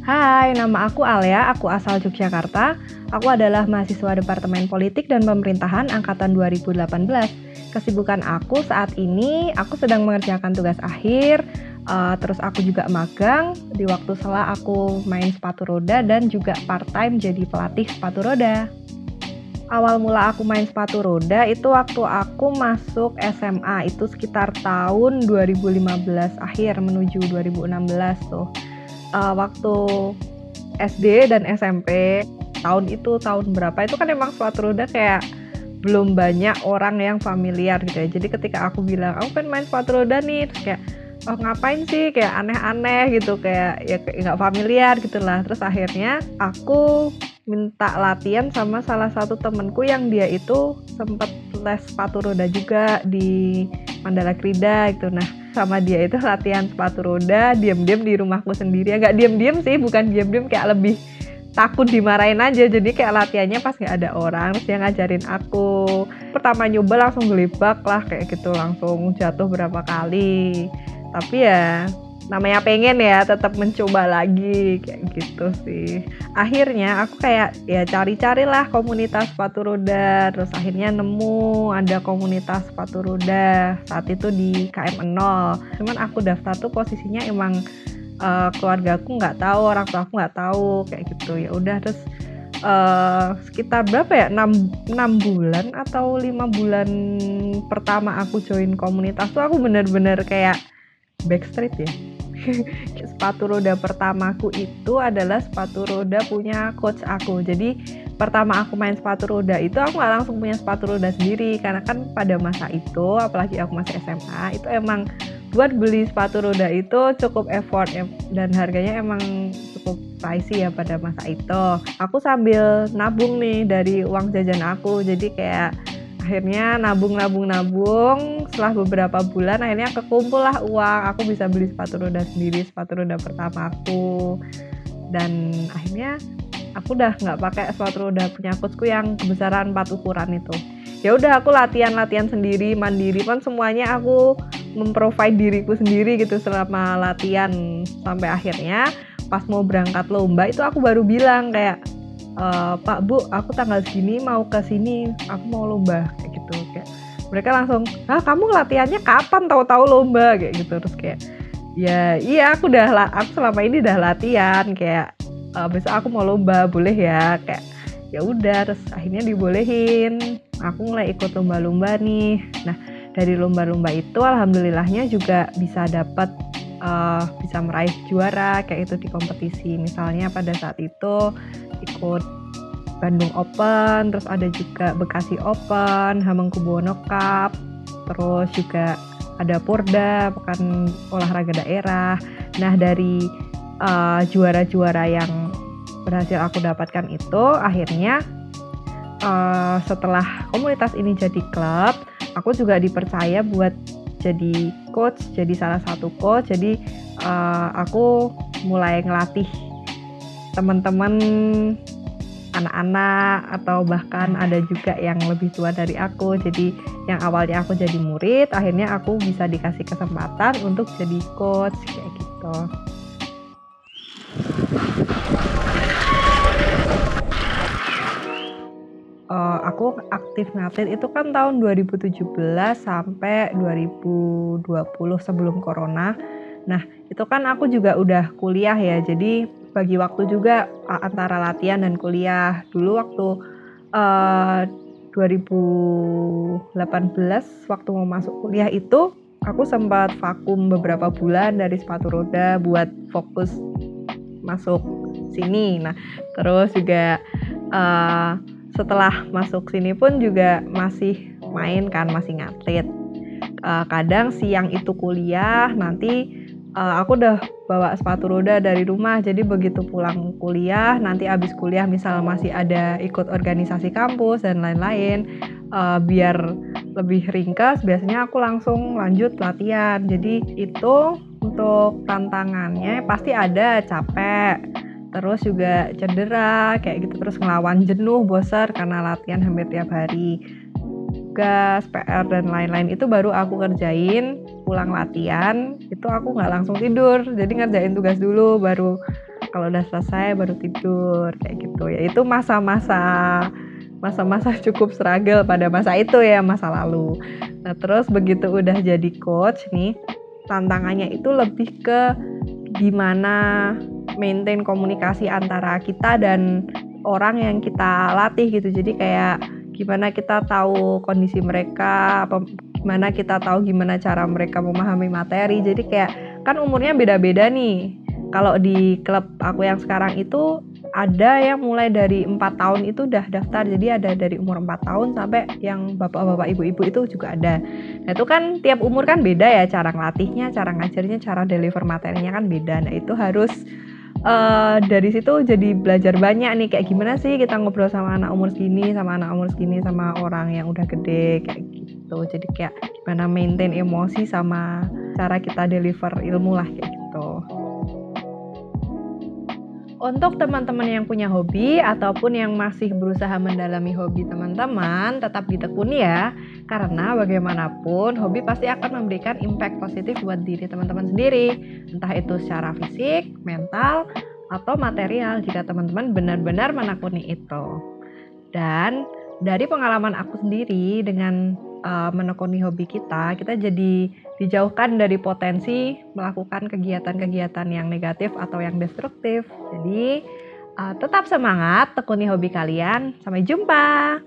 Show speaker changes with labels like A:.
A: Hai, nama aku Alia, aku asal Yogyakarta. Aku adalah mahasiswa Departemen Politik dan Pemerintahan Angkatan 2018. Kesibukan aku saat ini, aku sedang mengerjakan tugas akhir, terus aku juga magang. Di waktu sela aku main sepatu roda dan juga part-time jadi pelatih sepatu roda. Awal mula aku main sepatu roda itu waktu aku masuk SMA, itu sekitar tahun 2015 akhir menuju 2016 tuh. Waktu SD dan SMP tahun itu tahun berapa itu kan emang sepatu roda kayak belum banyak orang yang familiar gitu ya. Jadi ketika aku bilang aku pengen main sepatu roda nih, terus kayak oh ngapain sih, kayak aneh-aneh gitu, kayak ya kayak nggak familiar gitu lah. Terus akhirnya aku minta latihan sama salah satu temenku yang dia itu sempet les sepatu roda juga di Mandala Krida gitu. Nah sama dia itu latihan sepatu roda diam-diam di rumahku sendiri. Agak diam-diam sih, bukan diam-diam, kayak lebih takut dimarahin aja. Jadi kayak latihannya pas nggak ada orang, terus dia ngajarin aku. Pertama nyoba langsung gelibak lah kayak gitu, langsung jatuh berapa kali. Tapi ya namanya pengen ya tetap mencoba lagi kayak gitu sih. Akhirnya aku kayak ya cari-carilah komunitas sepatu roda, terus akhirnya nemu ada komunitas sepatu roda saat itu di KM 0. Cuman aku daftar tuh posisinya emang keluarga aku nggak tahu, orang tua aku nggak tahu kayak gitu. Ya udah terus sekitar berapa ya, 6 bulan atau 5 bulan pertama aku join komunitas tuh aku bener-bener kayak backstreet ya. Sepatu roda pertamaku itu adalah sepatu roda punya coach aku. Jadi pertama aku main sepatu roda itu aku nggak langsung punya sepatu roda sendiri, karena kan pada masa itu apalagi aku masih SMA itu emang buat beli sepatu roda itu cukup effort dan harganya emang cukup pricey ya pada masa itu. Aku sambil nabung nih dari uang jajan aku, jadi kayak akhirnya nabung, setelah beberapa bulan akhirnya kekumpul lah uang, aku bisa beli sepatu roda sendiri, sepatu roda pertama aku. Dan akhirnya aku udah nggak pakai sepatu roda punya coachku yang kebesaran 4 ukuran itu. Ya udah aku latihan sendiri, mandiri, kan semuanya aku memprovide diriku sendiri gitu selama latihan. Sampai akhirnya pas mau berangkat lomba itu aku baru bilang kayak Pak Bu, aku tanggal segini mau ke sini, aku mau lomba kayak gitu. Kayak mereka langsung, kamu latihannya kapan, tahu-tahu lomba kayak gitu. Terus kayak ya iya, aku selama ini udah latihan, kayak besok aku mau lomba, boleh ya? Kayak ya udah, terus akhirnya dibolehin. Aku mulai ikut lomba-lomba nih. Nah dari lomba-lomba itu alhamdulillahnya juga bisa dapat bisa meraih juara kayak itu di kompetisi. Misalnya pada saat itu ikut Bandung Open, terus ada juga Bekasi Open, Hamengkubuwono Cup, terus juga ada Porda, Pekan Olahraga Daerah. Nah dari juara-juara yang berhasil aku dapatkan itu, akhirnya setelah komunitas ini jadi klub, aku juga dipercaya buat jadi coach, jadi salah satu coach. Jadi aku mulai ngelatih teman-teman anak-anak atau bahkan ada juga yang lebih tua dari aku. Jadi yang awalnya aku jadi murid, akhirnya aku bisa dikasih kesempatan untuk jadi coach kayak gitu. Aku aktif ngatlet itu kan tahun 2017 sampai 2020 sebelum corona. Nah itu kan aku juga udah kuliah ya, jadi bagi waktu juga antara latihan dan kuliah. Dulu waktu 2018 waktu mau masuk kuliah itu aku sempat vakum beberapa bulan dari sepatu roda buat fokus masuk sini. Nah terus juga setelah masuk sini pun juga masih main kan, masih ngatlet. Kadang siang itu kuliah, nanti aku udah bawa sepatu roda dari rumah. Jadi begitu pulang kuliah, nanti abis kuliah misal masih ada ikut organisasi kampus dan lain-lain, biar lebih ringkas, biasanya aku langsung lanjut latihan. Jadi itu untuk tantangannya pasti ada capek, terus juga cedera kayak gitu, terus ngelawan jenuh, bosan karena latihan hampir tiap hari. Tugas, PR dan lain-lain itu baru aku kerjain pulang latihan. Itu aku nggak langsung tidur, jadi ngerjain tugas dulu, baru kalau udah selesai baru tidur kayak gitu ya. Itu masa-masa cukup struggle pada masa itu ya, masa lalu. Nah terus begitu udah jadi coach nih, tantangannya itu lebih ke gimana maintain komunikasi antara kita dan orang yang kita latih gitu. Jadi kayak gimana kita tahu kondisi mereka, gimana kita tahu gimana cara mereka memahami materi. Jadi kayak kan umurnya beda-beda nih. Kalau di klub aku yang sekarang itu ada yang mulai dari 4 tahun itu udah daftar. Jadi ada dari umur 4 tahun sampai yang bapak-bapak ibu-ibu itu juga ada. Nah itu kan tiap umur kan beda ya, cara ngelatihnya, cara ngajarnya, cara deliver materinya kan beda. Nah itu harus dari situ jadi belajar banyak nih, kayak gimana sih kita ngobrol sama anak umur segini, sama anak umur segini, sama orang yang udah gede kayak gitu. Jadi kayak gimana maintain emosi sama cara kita deliver ilmu lah kayak gitu. Untuk teman-teman yang punya hobi ataupun yang masih berusaha mendalami hobi teman-teman, tetap ditekuni ya. Karena bagaimanapun hobi pasti akan memberikan impact positif buat diri teman-teman sendiri. Entah itu secara fisik, mental, atau material jika teman-teman benar-benar menekuni itu. Dan dari pengalaman aku sendiri dengan menekuni hobi kita jadi dijauhkan dari potensi melakukan kegiatan-kegiatan yang negatif atau yang destruktif. Jadi tetap semangat, tekuni hobi kalian. Sampai jumpa.